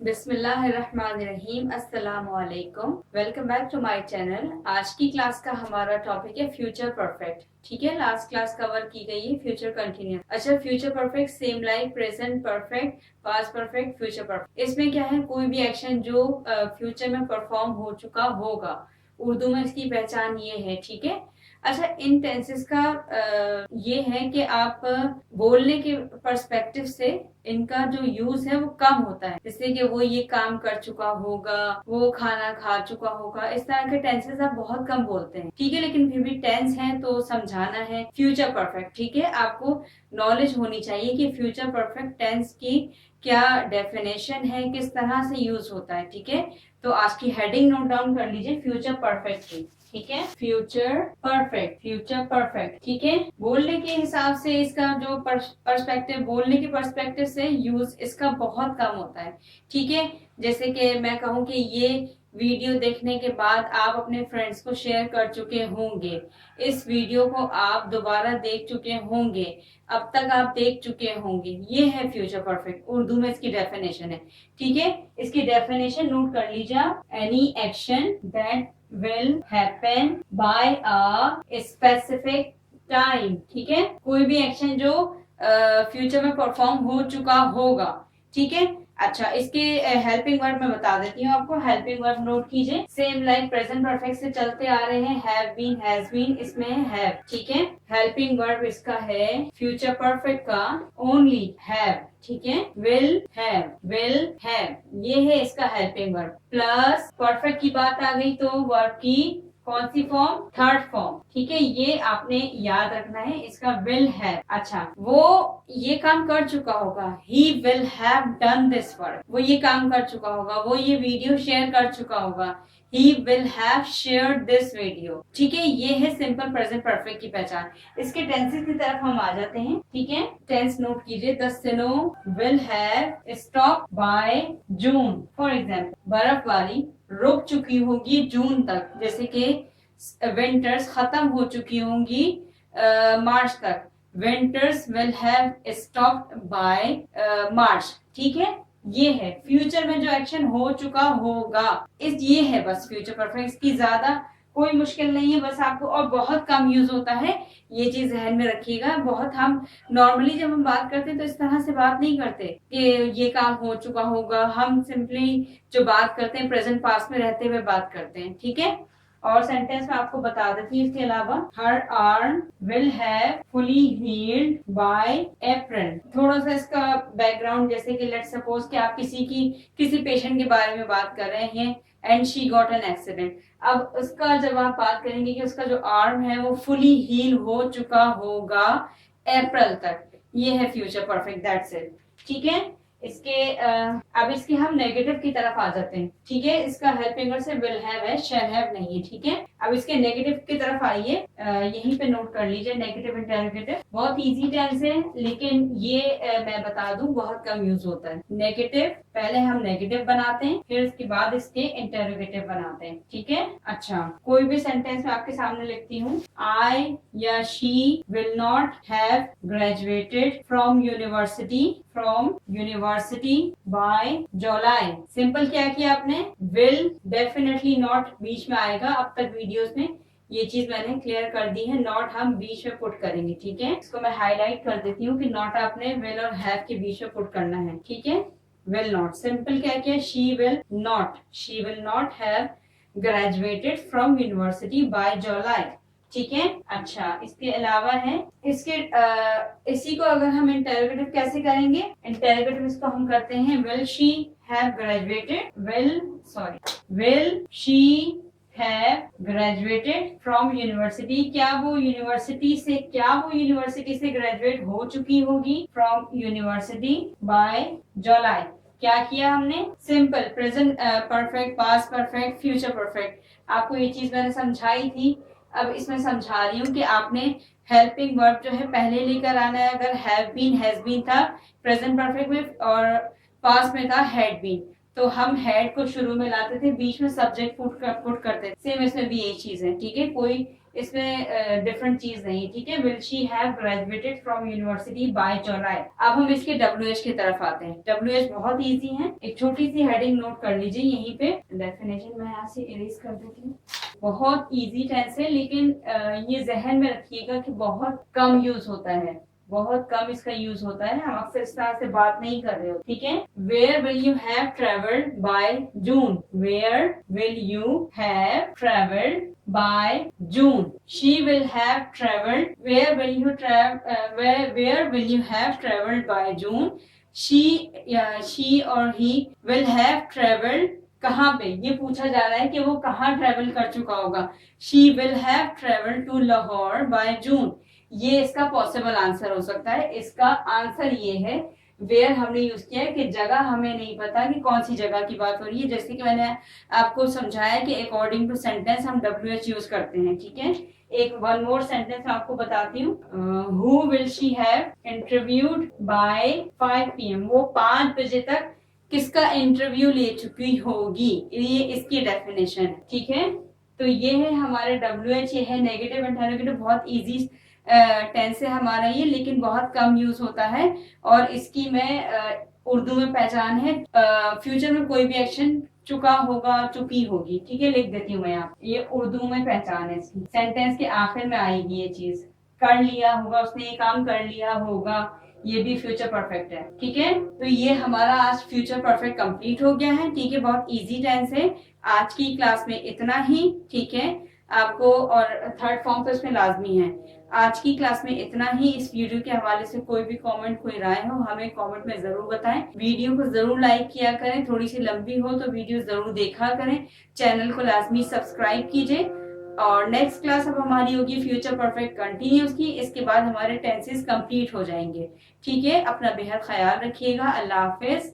बिस्मिल्लाहिर्रहमानिर्रहीम। अस्सलामु अलैकुम। Welcome back to my channel. आज की क्लास का हमारा टॉपिक है फ्यूचर परफेक्ट। ठीक है, लास्ट क्लास कवर की गई है फ्यूचर कंटिन्यूस। अच्छा, future perfect same like present perfect, past perfect, future perfect. इसमें क्या है, कोई भी एक्शन जो फ्यूचर में परफॉर्म हो चुका होगा। उर्दू में इसकी पहचान ये है। ठीक है। अच्छा, इन टेंसेस का ये है कि आप बोलने के पर्सपेक्टिव से इनका जो यूज है वो कम होता है। जैसे कि वो ये काम कर चुका होगा, वो खाना खा चुका होगा, इस तरह के टेंसेस आप बहुत कम बोलते हैं। ठीक है, लेकिन फिर भी टेंस है तो समझाना है। फ्यूचर परफेक्ट, ठीक है, आपको नॉलेज होनी चाहिए कि फ्यूचर परफेक्ट टेंस की क्या डेफिनेशन है, किस तरह से यूज होता है। ठीक है, तो आज की हेडिंग नोट डाउन कर लीजिए फ्यूचर परफेक्ट की। ठीक है, फ्यूचर परफेक्ट, फ्यूचर परफेक्ट। ठीक है, बोलने के हिसाब से इसका जो पर्सपेक्टिव, बोलने के पर्सपेक्टिव से यूज इसका बहुत कम होता है। ठीक है, जैसे कि मैं कहूँ कि ये वीडियो देखने के बाद आप अपने फ्रेंड्स को शेयर कर चुके होंगे, इस वीडियो को आप दोबारा देख चुके होंगे, अब तक आप देख चुके होंगे। ये है फ्यूचर परफेक्ट, उर्दू में इसकी डेफिनेशन है। ठीक है, इसकी डेफिनेशन नोट कर लीजिए आप। Any action that will happen by a specific time। ठीक है, कोई भी एक्शन जो फ्यूचर में परफॉर्म हो चुका होगा। ठीक है। अच्छा, इसके हेल्पिंग वर्ब मैं बता देती हूँ आपको। हेल्पिंग वर्ब नोट कीजिए। सेम लाइक प्रेजेंट परफेक्ट से चलते आ रहे हैं, हैव बीन, हैज बीन, इसमें हैव। ठीक है, हेल्पिंग वर्ब इसका है फ्यूचर परफेक्ट का ओनली हैव। ठीक है, विल हैव, ये है इसका हेल्पिंग वर्ब। प्लस परफेक्ट की बात आ गई तो वर्ब की कौन सी फॉर्म? Third form. ठीक है, ये आपने याद रखना है, इसका विल है। अच्छा, वो ये काम कर चुका होगा, he will have done this work. वो ये काम कर चुका होगा, वो ये वीडियो शेयर कर चुका होगा, he will have shared this video. ठीक है, ये है सिंपल प्रेजेंट परफेक्ट की पहचान। इसके टेंसेस की तरफ हम आ जाते हैं। ठीक है, टेंस नोट कीजिए। The snow will have stopped by June. For example, बर्फबारी रुक चुकी होगी जून तक। जैसे कि विंटर्स खत्म हो चुकी होंगी मार्च तक। Winters will have stopped by March. ठीक है, ये है फ्यूचर में जो एक्शन हो चुका होगा, ये है बस फ्यूचर परफेक्ट की। ज्यादा कोई मुश्किल नहीं है, बस आपको, और बहुत कम यूज होता है, ये चीज ध्यान में रखिएगा। बहुत हम नॉर्मली जब हम बात करते हैं तो इस तरह से बात नहीं करते कि ये काम हो चुका होगा। हम सिंपली जो बात करते हैं प्रेजेंट पास्ट में रहते हुए बात करते हैं। ठीक है, और सेंटेंस में आपको बता देती हूँ इसके अलावा। Her arm will have fully healed by April. थोड़ा सा इसका बैकग्राउंड, जैसे कि लेट्स सपोज कि आप किसी पेशेंट के बारे में बात कर रहे हैं and she got an accident. अब उसका जब आप बात करेंगे कि उसका जो आर्म है वो फुली हील हो चुका होगा अप्रैल तक, ये है फ्यूचर परफेक्ट, दैट्स इट। ठीक है, अब इसके हम नेगेटिव की तरफ आ जाते हैं। ठीक है, इसका हेल्पिंग वर्ब से विल हैव है, शैल हैव नहीं है। ठीक है, अब इसके नेगेटिव की तरफ आइए। यहीं पे नोट कर लीजिए, नेगेटिव इंटरोगेटिव बहुत इजी टेंस है, लेकिन ये मैं बता दूं बहुत कम यूज होता है। नेगेटिव, पहले हम नेगेटिव बनाते हैं, फिर उसके बाद इसके इंटरोगेटिव बनाते हैं। ठीक है। अच्छा, कोई भी सेंटेंस मैं आपके सामने लिखती हूँ। आई या she will not have graduated from university by July. Simple क्या किया आपने? विल डेफिनेटली नॉट बीच में आएगा। अब तक वीडियोस में ये चीज मैंने क्लियर कर दी है, नॉट हम बीच में पुट करेंगे। ठीक है, इसको मैं हाईलाइट कर देती हूँ कि नॉट आपने विल और हैव के बीच में पुट करना है। ठीक है, विल नॉट। सिंपल क्या किया? She will not have graduated from university by July. ठीक है। अच्छा, इसके अलावा है इसी को अगर हम इंटरोगेटिव कैसे करेंगे? इंटरोगेटिव इसको हम करते हैं will she have graduated, will she have graduated from university. क्या वो यूनिवर्सिटी से ग्रेजुएट हो चुकी होगी? फ्रॉम यूनिवर्सिटी बाय जुलाई। क्या किया हमने? Simple present perfect, past perfect, future perfect. आपको ये चीज मैंने समझाई थी, अब इसमें समझा रही हूँ कि आपने हेल्पिंग वर्ब जो है पहले लेकर आना है। अगर हैव बीन, हैज बीन था प्रेजेंट परफेक्ट में और पास्ट में था हैड बीन, तो हम हैड को शुरू में लाते थे, बीच में सब्जेक्ट पुट करते थे। सेम इसमें भी यही चीज है। ठीक है, कोई इसमें डिफरेंट चीज नहीं, ठीक है। Will she have graduated from university by July. अब हम इसके WH की तरफ आते हैं। WH बहुत इजी है, एक छोटी सी हेडिंग नोट कर लीजिए यहीं पे। डेफिनेशन मैं यहाँ से इरेज कर देती हूँ। बहुत इजी टेंस है, लेकिन ये जहन में रखिएगा कि बहुत कम यूज होता है, बहुत कम इसका यूज होता है। हम अक्सर इस तरह से बात नहीं कर रहे हो, ठीक है। Where will you have travelled by June. Where will you have travelled by June. She will have traveled. Where will you have traveled by June? She or he will have traveled. कहाँ पे ये पूछा जा रहा है कि वो कहाँ ट्रेवल कर चुका होगा। She will have traveled to Lahore by June. ये इसका पॉसिबल आंसर हो सकता है। इसका आंसर ये है, वेयर हमने यूज किया है कि जगह हमें नहीं पता कि कौन सी जगह की बात हो रही है। जैसे कि मैंने आपको समझाया कि अकॉर्डिंग टू सेंटेंस हम WH यूज करते हैं, ठीक है। एक वन मोर सेंटेंस आपको बताती हूँ। Who will she have interviewed bye 5 PM। वो 5 बजे तक किसका इंटरव्यू ले चुकी होगी, ये इसकी डेफिनेशन है, ठीक है। तो ये है हमारे WH, ये है नेगेटिव इंटरोगेटिव। बहुत इजी टेंस है हमारा ये, लेकिन बहुत कम यूज होता है। और इसकी मैं उर्दू में पहचान है, फ्यूचर में कोई भी एक्शन चुका होगा, चुकी होगी, ठीक है, लिख देती हूँ मैं यहाँ। ये उर्दू में पहचान है इसकी, सेंटेंस के आखिर में आएगी ये चीज। कर लिया होगा, उसने ये काम कर लिया होगा, ये भी फ्यूचर परफेक्ट है, ठीक है। तो ये हमारा आज फ्यूचर परफेक्ट कंप्लीट हो गया है, ठीक है। बहुत इजी टेंस है। आज की क्लास में इतना ही, ठीक है आपको, और थर्ड फॉर्म तो इसमें लाजमी है। आज की क्लास में इतना ही। इस वीडियो के हवाले से कोई भी कमेंट, कोई राय हो, हमें कमेंट में जरूर बताएं। वीडियो को जरूर लाइक किया करें, थोड़ी सी लंबी हो तो वीडियो जरूर देखा करें। चैनल को लाजमी सब्सक्राइब कीजिए। और नेक्स्ट क्लास अब हमारी होगी फ्यूचर परफेक्ट कंटिन्यूस की। इसके बाद हमारे टेंसेस कंप्लीट हो जाएंगे, ठीक है। अपना बेहद ख्याल रखिएगा। अल्लाह हाफिज।